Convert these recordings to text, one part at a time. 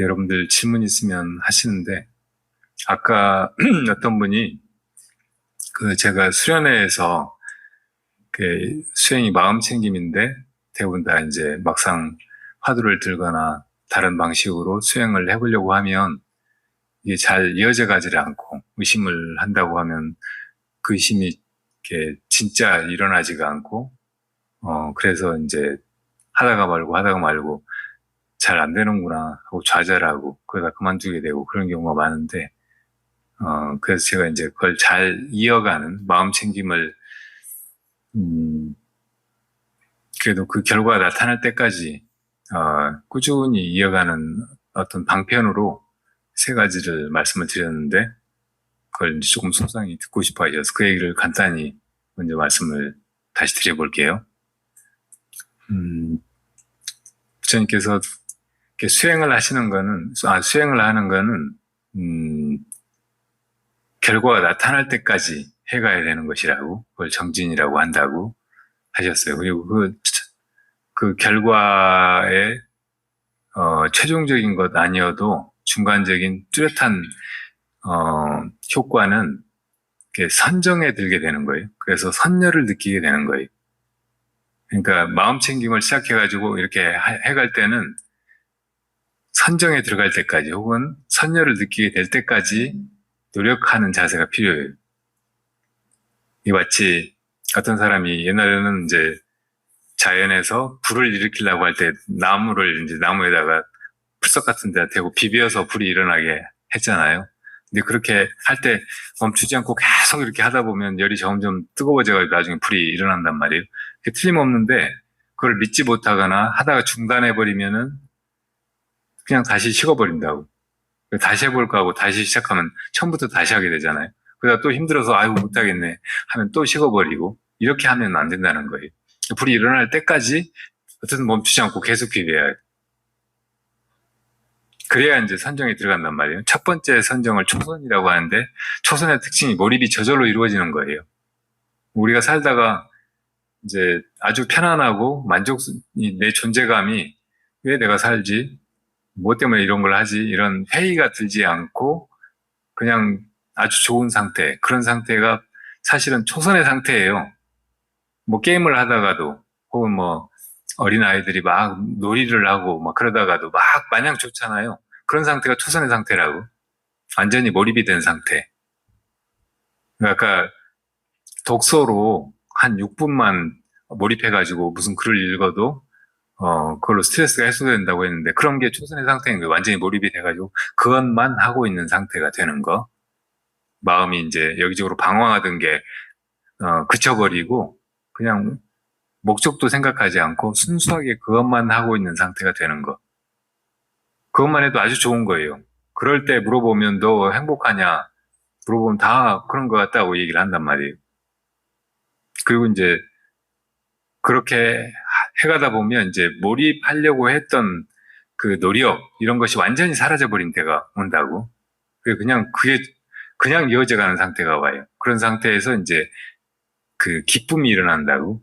여러분들 질문 있으면 하시는데, 아까 어떤 분이 제가 수련회에서 수행이 마음 챙김인데 대부분 다 이제 막상 화두를 들거나 다른 방식으로 수행을 해보려고 하면 이게 잘 이어져 가지를 않고 의심을 한다고 하면 그 의심이 이렇게 진짜 일어나지가 않고, 그래서 이제 하다가 말고 잘 안 되는구나 하고 좌절하고 그러다 그만두게 되고 그런 경우가 많은데, 그래서 제가 이제 그걸 잘 이어가는 마음 챙김을, 그래도 그 결과가 나타날 때까지, 꾸준히 이어가는 어떤 방편으로 세 가지를 말씀을 드렸는데, 그걸 이제 조금 소상히 듣고 싶어 하셔서 그 얘기를 간단히 먼저 말씀을 다시 드려볼게요. 부처님께서 이렇게 수행을 하는 거는, 결과가 나타날 때까지 해가야 되는 것이라고, 그걸 정진이라고 한다고 하셨어요. 그리고 그 결과의, 최종적인 것 아니어도 중간적인 뚜렷한, 효과는 이렇게 선정에 들게 되는 거예요. 그래서 선열을 느끼게 되는 거예요. 그러니까 마음 챙김을 시작해가지고 이렇게 해갈 때는 선정에 들어갈 때까지 혹은 선열을 느끼게 될 때까지 노력하는 자세가 필요해요. 이 마치 어떤 사람이 옛날에는 이제 자연에서 불을 일으키려고 할 때 나무에다가 풀석 같은 데다 대고 비벼서 불이 일어나게 했잖아요. 근데 그렇게 할 때 멈추지 않고 계속 이렇게 하다 보면 열이 점점 뜨거워져가지고 나중에 불이 일어난단 말이에요. 그게 틀림없는데 그걸 믿지 못하거나 하다가 중단해버리면은 그냥 다시 식어버린다고. 다시 해볼까 하고 다시 시작하면 처음부터 다시 하게 되잖아요. 그러다 또 힘들어서 아이고 못하겠네 하면 또 식어버리고 이렇게 하면 안 된다는 거예요. 불이 일어날 때까지 어쨌든 멈추지 않고 계속 비벼야 해요. 그래야 이제 선정에 들어간단 말이에요. 첫 번째 선정을 초선이라고 하는데 초선의 특징이 몰입이 저절로 이루어지는 거예요. 우리가 살다가 이제 아주 편안하고 내 존재감이 왜 내가 살지? 뭐 때문에 이런 걸 하지? 이런 회의가 들지 않고 그냥 아주 좋은 상태, 그런 상태가 사실은 초선의 상태예요. 뭐 게임을 하다가도 혹은 뭐 어린아이들이 막 놀이를 하고 막 그러다가도 막 마냥 좋잖아요. 그런 상태가 초선의 상태라고. 완전히 몰입이 된 상태. 그러니까 독서로 한 6분만 몰입해가지고 무슨 글을 읽어도 그걸로 스트레스가 해소된다고 했는데 그런 게 초선의 상태인 거예요. 완전히 몰입이 돼가지고 그것만 하고 있는 상태가 되는 거. 마음이 이제 여기저기로 방황하던 게 그쳐버리고 그냥 목적도 생각하지 않고 순수하게 그것만 하고 있는 상태가 되는 거. 그것만 해도 아주 좋은 거예요. 그럴 때 물어보면 너 행복하냐? 물어보면 다 그런 것 같다고 얘기를 한단 말이에요. 그리고 이제 그렇게 해가다 보면 이제 몰입하려고 했던 그 노력, 이런 것이 완전히 사라져버린 때가 온다고. 그게 그냥 이어져가는 상태가 와요. 그런 상태에서 이제 그 기쁨이 일어난다고.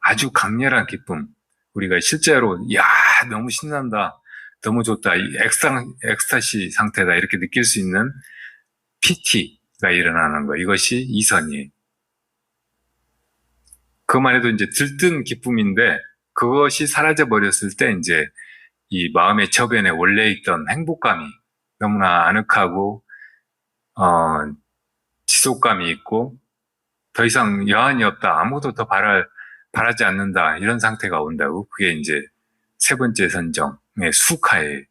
아주 강렬한 기쁨. 우리가 실제로, 야, 너무 신난다. 너무 좋다. 이 엑스타시 상태다. 이렇게 느낄 수 있는 PT가 일어나는 거. 이것이 이선이에요. 그것만 해도 이제 들뜬 기쁨인데, 그것이 사라져 버렸을 때 이제 이 마음의 저변에 원래 있던 행복감이 너무나 아늑하고, 지속감이 있고, 더 이상 여한이 없다. 아무것도 더 바라지 않는다. 이런 상태가 온다고. 그게 이제 세 번째 선정의 수카예요.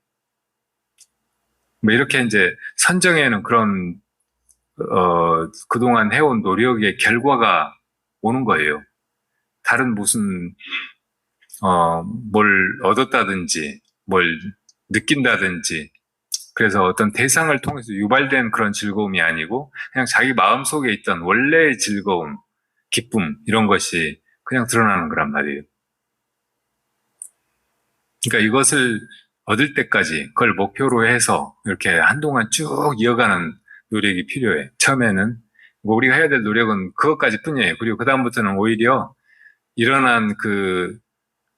뭐 이렇게 이제 선정에는 그런, 그동안 해온 노력의 결과가 오는 거예요. 다른 무슨, 뭘 얻었다든지, 뭘 느낀다든지, 그래서 어떤 대상을 통해서 유발된 그런 즐거움이 아니고, 그냥 자기 마음 속에 있던 원래의 즐거움, 기쁨, 이런 것이 그냥 드러나는 거란 말이에요. 그러니까 이것을 얻을 때까지 그걸 목표로 해서 이렇게 한동안 쭉 이어가는 노력이 필요해. 처음에는 뭐 우리가 해야 될 노력은 그것까지 뿐이에요. 그리고 그다음부터는 오히려 일어난 그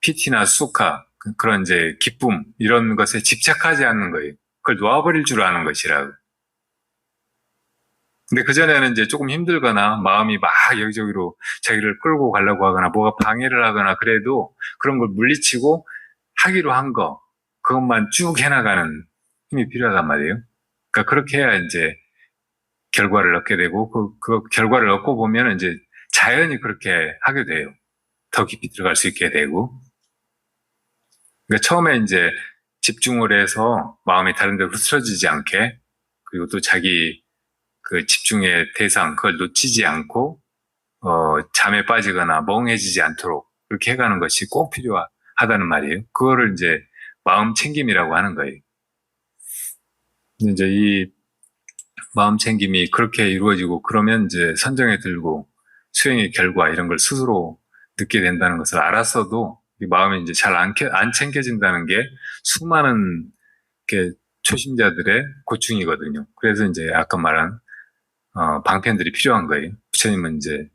PT나 수카, 그런 이제 기쁨, 이런 것에 집착하지 않는 거예요. 그걸 놓아버릴 줄 아는 것이라고. 근데 그전에는 이제 조금 힘들거나 마음이 막 여기저기로 자기를 끌고 가려고 하거나 뭐가 방해를 하거나 그래도 그런 걸 물리치고 하기로 한 거, 그것만 쭉 해나가는 힘이 필요하단 말이에요. 그러니까 그렇게 해야 이제 결과를 얻게 되고 그 결과를 얻고 보면 이제 자연히 그렇게 하게 돼요. 더 깊이 들어갈 수 있게 되고. 그러니까 처음에 이제 집중을 해서 마음이 다른 데로 흐트러지지 않게, 그리고 또 자기 그 집중의 대상, 그걸 놓치지 않고, 잠에 빠지거나 멍해지지 않도록 그렇게 해가는 것이 꼭 필요하다는 말이에요. 그거를 이제 마음 챙김이라고 하는 거예요. 이제 이 마음 챙김이 그렇게 이루어지고, 그러면 이제 선정에 들고 수행의 결과 이런 걸 스스로 느끼게 된다는 것을 알았어도 이 마음이 이제 잘 안 챙겨진다는 게 수많은 이렇게 초심자들의 고충이거든요. 그래서 이제 아까 말한 방편들이 필요한 거예요. 부처님은 이제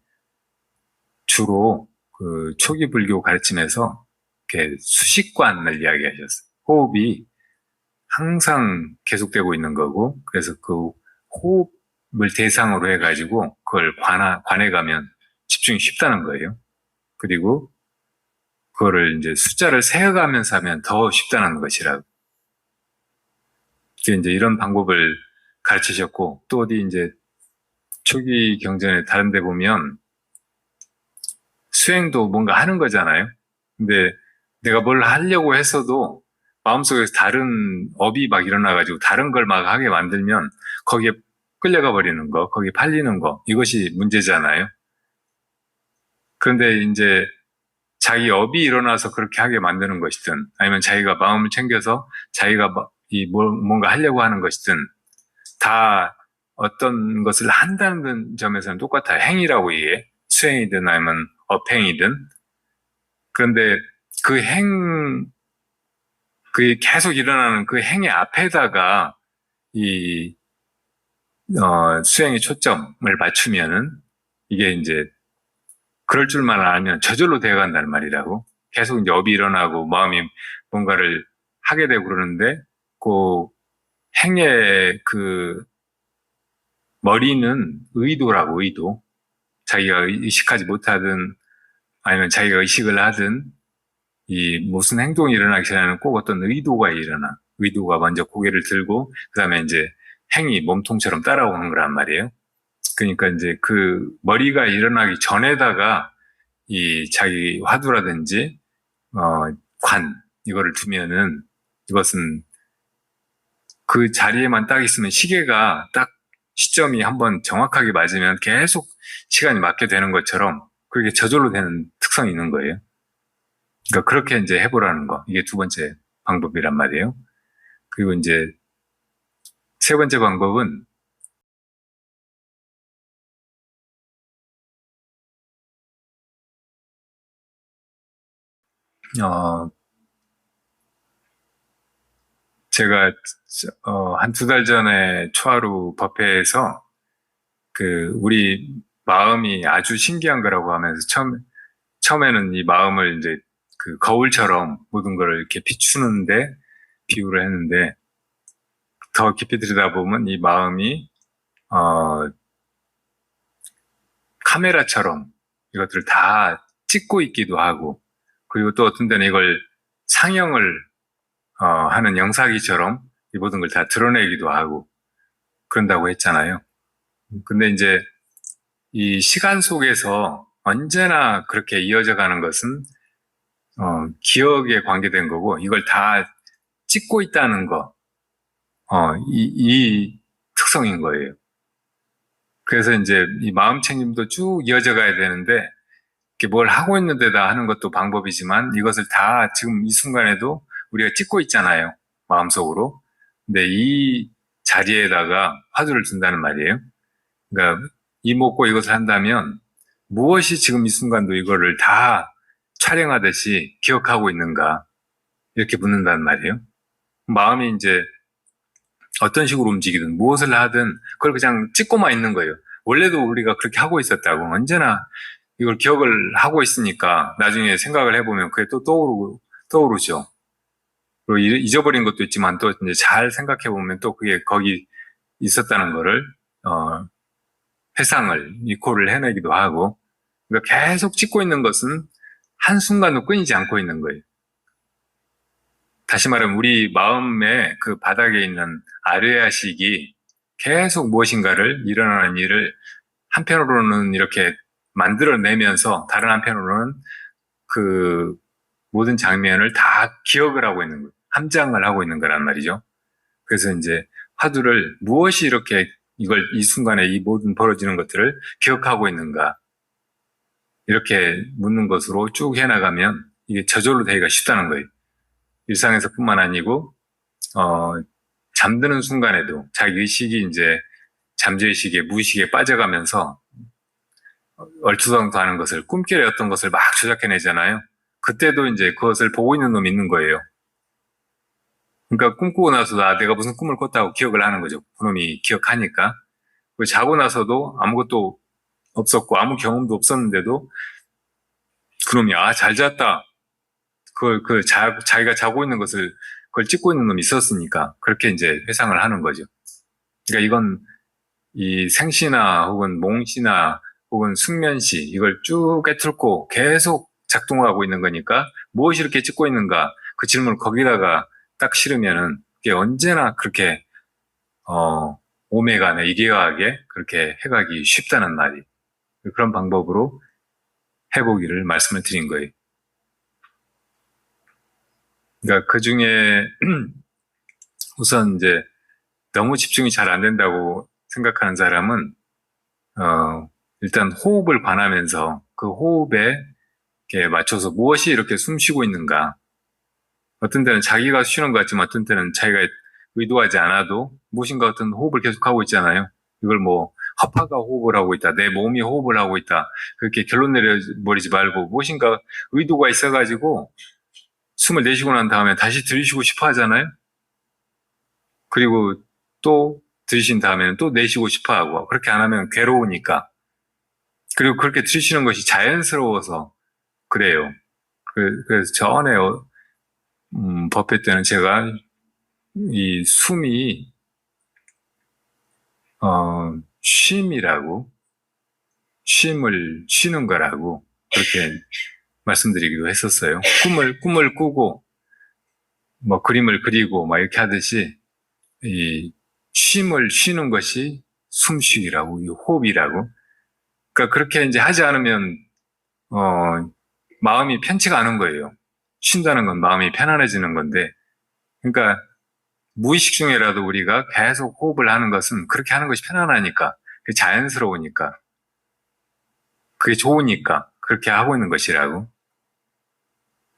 주로 그 초기 불교 가르침에서 이렇게 수식관을 이야기하셨어요. 호흡이 항상 계속되고 있는 거고, 그래서 그 호흡을 대상으로 해가지고 그걸 관해가면 집중이 쉽다는 거예요. 그리고 그거를 이제 숫자를 세어가면서 하면 더 쉽다는 것이라고. 이제 이런 방법을 가르치셨고, 또 어디 이제 초기 경전에 다른 데 보면 수행도 뭔가 하는 거잖아요. 근데 내가 뭘 하려고 했어도 마음속에서 다른 업이 막 일어나가지고 다른 걸 막 하게 만들면 거기에 끌려가 버리는 거, 거기에 팔리는 거, 이것이 문제잖아요. 그런데 이제 자기 업이 일어나서 그렇게 하게 만드는 것이든, 아니면 자기가 마음을 챙겨서 자기가 뭔가 하려고 하는 것이든, 다 어떤 것을 한다는 점에서는 똑같아요. 행위라고 이게 수행이든 아니면 업행이든. 그런데 그 그 계속 일어나는 그 행의 앞에다가 이 수행의 초점을 맞추면은 이게 이제 그럴 줄만 알면 저절로 되어간다는 말이라고. 계속 이제 업이 일어나고 마음이 뭔가를 하게 되고 그러는데, 그 행의 그 머리는 의도라고, 의도. 자기가 의식하지 못하든 아니면 자기가 의식을 하든 이 무슨 행동이 일어나기 전에는 꼭 어떤 의도가 일어나. 의도가 먼저 고개를 들고 그다음에 이제 행이 몸통처럼 따라오는 거란 말이에요. 그러니까 이제 그 머리가 일어나기 전에다가 이 자기 화두라든지 관 이거를 두면은, 이것은 그 자리에만 딱 있으면 시계가 딱 시점이 한번 정확하게 맞으면 계속 시간이 맞게 되는 것처럼 그게 저절로 되는 특성이 있는 거예요. 그러니까 그렇게 이제 해보라는 거. 이게 두 번째 방법이란 말이에요. 그리고 이제 세 번째 방법은 어 제가 한 두 달 전에 초하루 법회에서 그 우리 마음이 아주 신기한 거라고 하면서 처음에는 이 마음을 이제 그 거울처럼 모든 걸 이렇게 비추는데 비유를 했는데, 더 깊이 들여다보면 이 마음이 어 카메라처럼 이것들을 다 찍고 있기도 하고, 그리고 또 어떤 데는 이걸 상영을 하는 영상기처럼 이 모든 걸 다 드러내기도 하고 그런다고 했잖아요. 근데 이제 이 시간 속에서 언제나 그렇게 이어져 가는 것은 기억에 관계된 거고, 이걸 다 찍고 있다는 거, 이 특성인 거예요. 그래서 이제 이 마음 챙김도 쭉 이어져 가야 되는데, 이렇게 뭘 하고 있는 데다 하는 것도 방법이지만 이것을 다 지금 이 순간에도 우리가 찍고 있잖아요. 마음속으로. 근데 이 자리에다가 화두를 둔다는 말이에요. 그러니까 이목고 이것을 한다면 무엇이 지금 이 순간도 이거를 다 촬영하듯이 기억하고 있는가, 이렇게 묻는다는 말이에요. 마음이 이제 어떤 식으로 움직이든 무엇을 하든 그걸 그냥 찍고만 있는 거예요. 원래도 우리가 그렇게 하고 있었다고. 언제나 이걸 기억을 하고 있으니까 나중에 생각을 해보면 그게 또 떠오르죠. 그리고 잊어버린 것도 있지만 또 이제 잘 생각해 보면 또 그게 거기 있었다는 거를, 회상을, 이코를 해내기도 하고, 그러니까 계속 찍고 있는 것은 한순간도 끊이지 않고 있는 거예요. 다시 말하면 우리 마음의 그 바닥에 있는 아뢰야식이 계속 무엇인가를, 일어나는 일을 한편으로는 이렇게 만들어내면서 다른 한편으로는 그 모든 장면을 다 기억을 하고 있는 거예요. 함장을 하고 있는 거란 말이죠. 그래서 이제 화두를 무엇이 이렇게 이 순간에 이 모든 벌어지는 것들을 기억하고 있는가, 이렇게 묻는 것으로 쭉 해나가면 이게 저절로 되기가 쉽다는 거예요. 일상에서뿐만 아니고, 어, 잠드는 순간에도 자기 의식이 이제 잠재의식에, 무의식에 빠져가면서 얼추성투하는 것을, 꿈결의 어떤 것을 막 조작해내잖아요. 그때도 이제 그것을 보고 있는 놈이 있는 거예요. 그러니까 꿈꾸고 나서도 내가 무슨 꿈을 꿨다고 기억을 하는 거죠. 그놈이 기억하니까. 자고 나서도 아무것도 없었고 아무 경험도 없었는데도 그놈이 잘 잤다. 자기가 자고 있는 것을 그걸 찍고 있는 놈이 있었으니까 그렇게 이제 회상을 하는 거죠. 그러니까 이건 이 생시나 혹은 몽시나 혹은 숙면시 이걸 쭉 깨뚫고 계속 작동하고 있는 거니까 무엇이 이렇게 찍고 있는가 그 질문을 거기다가 딱 실으면은 그게 언제나 그렇게 오메가나 이계하게 그렇게 해가기 쉽다는 말이 그런 방법으로 해보기를 말씀을 드린 거예요. 그러니까 그 중에 우선 이제 너무 집중이 잘 안 된다고 생각하는 사람은 일단 호흡을 관하면서 그 호흡에 이렇게 맞춰서 무엇이 이렇게 숨 쉬고 있는가. 어떤 때는 자기가 쉬는 것 같지만 어떤 때는 자기가 의도하지 않아도 무엇인가 어떤 호흡을 계속하고 있잖아요. 이걸 뭐 허파가 호흡을 하고 있다, 내 몸이 호흡을 하고 있다. 그렇게 결론 내려버리지 말고 무엇인가 의도가 있어가지고 숨을 내쉬고 난 다음에 다시 들이쉬고 싶어 하잖아요. 그리고 또 들이신 다음에는 또 내쉬고 싶어 하고 그렇게 안 하면 괴로우니까. 그리고 그렇게 들이쉬는 것이 자연스러워서 그래요. 그래서 전에 법회 때는 제가 이 숨이 쉼이라고 쉼을 쉬는 거라고 그렇게 말씀드리기도 했었어요. 꿈을 꾸고 뭐 그림을 그리고 막 이렇게 하듯이 이 쉼을 쉬는 것이 숨쉬기라고 이 호흡이라고. 그러니까 그렇게 이제 하지 않으면 마음이 편치가 않은 거예요. 쉰다는 건 마음이 편안해지는 건데, 그러니까 무의식 중에라도 우리가 계속 호흡을 하는 것은 그렇게 하는 것이 편안하니까, 그게 자연스러우니까, 그게 좋으니까 그렇게 하고 있는 것이라고.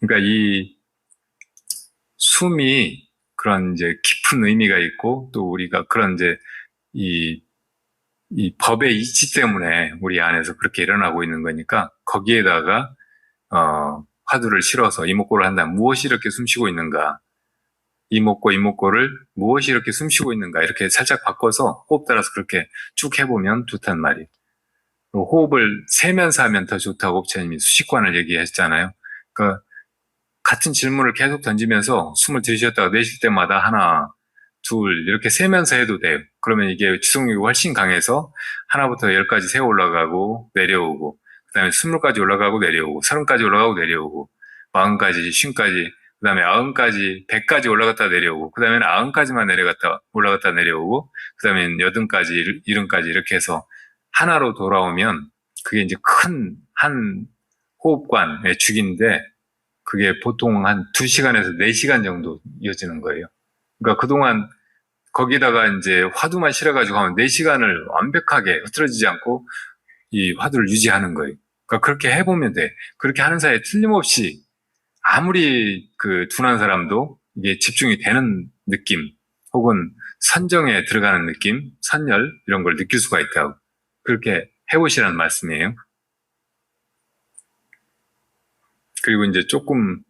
그러니까 이 숨이 그런 이제 깊은 의미가 있고 또 우리가 그런 이제 이, 이 법의 이치 때문에 우리 안에서 그렇게 일어나고 있는 거니까 거기에다가 화두를 실어서 이목고를 한다면 무엇이 이렇게 숨쉬고 있는가, 이목고를 무엇이 이렇게 숨쉬고 있는가 이렇게 살짝 바꿔서 호흡 따라서 그렇게 쭉 해보면 좋단 말이에요. 호흡을 세면서 하면 더 좋다고 부처님이 수식관을 얘기했잖아요. 그러니까 같은 질문을 계속 던지면서 숨을 들이쉬었다가 내쉴 때마다 하나, 둘 이렇게 세면서 해도 돼요. 그러면 이게 지속력이 훨씬 강해서 하나부터 10까지 세어 올라가고 내려오고 그다음에 20까지 올라가고 내려오고 30까지 올라가고 내려오고 40까지, 50까지 그다음에 90까지, 100까지 올라갔다 내려오고 그다음에는 90까지만 내려갔다 올라갔다 내려오고 그다음에 80까지, 70까지 이렇게 해서 하나로 돌아오면 그게 이제 큰 한 호흡관의 죽인데 그게 보통 한 2시간에서 4시간 정도 이어지는 거예요. 그러니까 그동안 거기다가 이제 화두만 실어가지고 하면 4시간을 완벽하게 흐트러지지 않고 이 화두를 유지하는 거예요. 그러니까 그렇게 해보면 돼. 그렇게 하는 사이에 틀림없이 아무리 그 둔한 사람도 이게 집중이 되는 느낌 혹은 선정에 들어가는 느낌, 선열 이런 걸 느낄 수가 있다고. 그렇게 해보시라는 말씀이에요. 그리고 이제 조금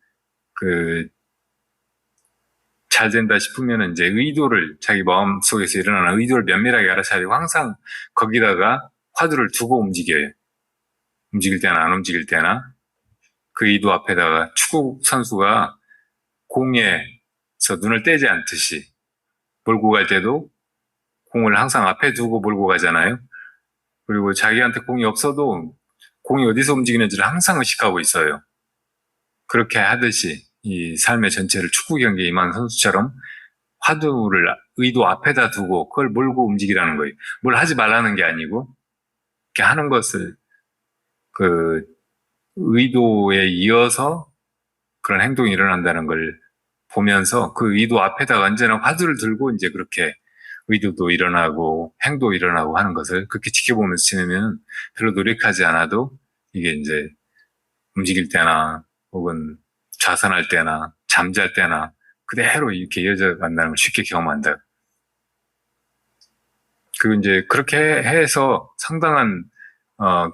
잘 된다 싶으면 이제 자기 마음속에서 일어나는 의도를 면밀하게 알아차야 되고 항상 거기다가 화두를 두고 움직여요. 움직일 때나 안 움직일 때나 그 의도 앞에다가 축구 선수가 공에 눈을 떼지 않듯이 몰고 갈 때도 공을 항상 앞에 두고 몰고 가잖아요. 그리고 자기한테 공이 없어도 공이 어디서 움직이는지를 항상 의식하고 있어요. 그렇게 하듯이 이 삶의 전체를 축구 경기에 임한 선수처럼 화두를 의도 앞에다 두고 그걸 몰고 움직이라는 거예요. 뭘 하지 말라는 게 아니고 이렇게 하는 것을 그 의도에 이어서 그런 행동이 일어난다는 걸 보면서 그 의도 앞에다가 언제나 화두를 들고 이제 그렇게 의도도 일어나고 행도 일어나고 하는 것을 그렇게 지켜보면서 지내면 별로 노력하지 않아도 이게 이제 움직일 때나 혹은 좌선할 때나 잠잘 때나 그대로 이렇게 이어져 간다는 걸 쉽게 경험한다. 그리고 이제 그렇게 해서 상당한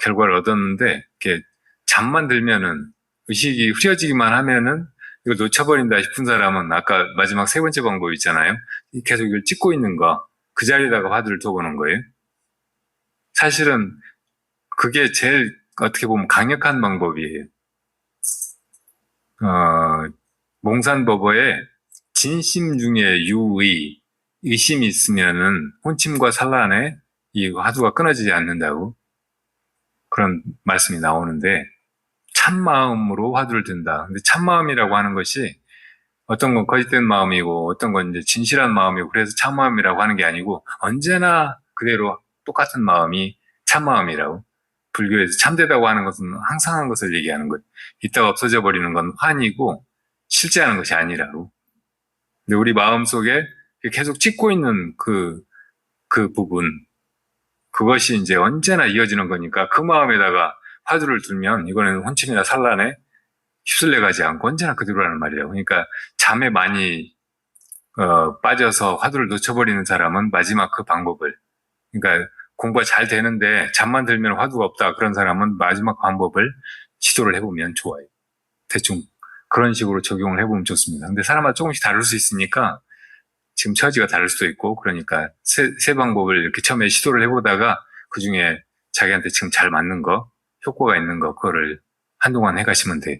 결과를 얻었는데 이렇게 잠만 들면은 의식이 흐려지기만 하면은 이걸 놓쳐버린다 싶은 사람은 아까 마지막 세 번째 방법 있잖아요. 계속 이걸 찍고 있는 거, 그 자리에다가 화두를 둬보는 거예요. 사실은 그게 제일 어떻게 보면 강력한 방법이에요. 몽산법어에 진심 중에 유의, 의심이 있으면은 혼침과 산란에 이 화두가 끊어지지 않는다고 그런 말씀이 나오는데 참마음으로 화두를 든다. 근데 참마음이라고 하는 것이 어떤 건 거짓된 마음이고 어떤 건 이제 진실한 마음이고 그래서 참마음이라고 하는 게 아니고 언제나 그대로 똑같은 마음이 참마음이라고. 불교에서 참되다고 하는 것은 항상한 것을 얘기하는 것. 있다가 없어져 버리는 건 환이고 실제하는 것이 아니라고. 근데 우리 마음속에 계속 찍고 있는 그 부분, 그것이 이제 언제나 이어지는 거니까 그 마음에다가 화두를 두면 이거는 혼침이나 산란에 휩쓸려 가지 않고 언제나 그대로라는 말이에요. 그러니까 잠에 많이 빠져서 화두를 놓쳐버리는 사람은 마지막 그 방법을, 그러니까 공부가 잘 되는데 잠만 들면 화두가 없다 그런 사람은 마지막 방법을 시도를 해보면 좋아요. 대충 그런 식으로 적용을 해보면 좋습니다. 근데 사람마다 조금씩 다를 수 있으니까 지금 처지가 다를 수도 있고 그러니까 세 방법을 이렇게 처음에 시도를 해보다가 그중에 자기한테 지금 잘 맞는 거, 효과가 있는 거 그거를 한동안 해가시면 돼요.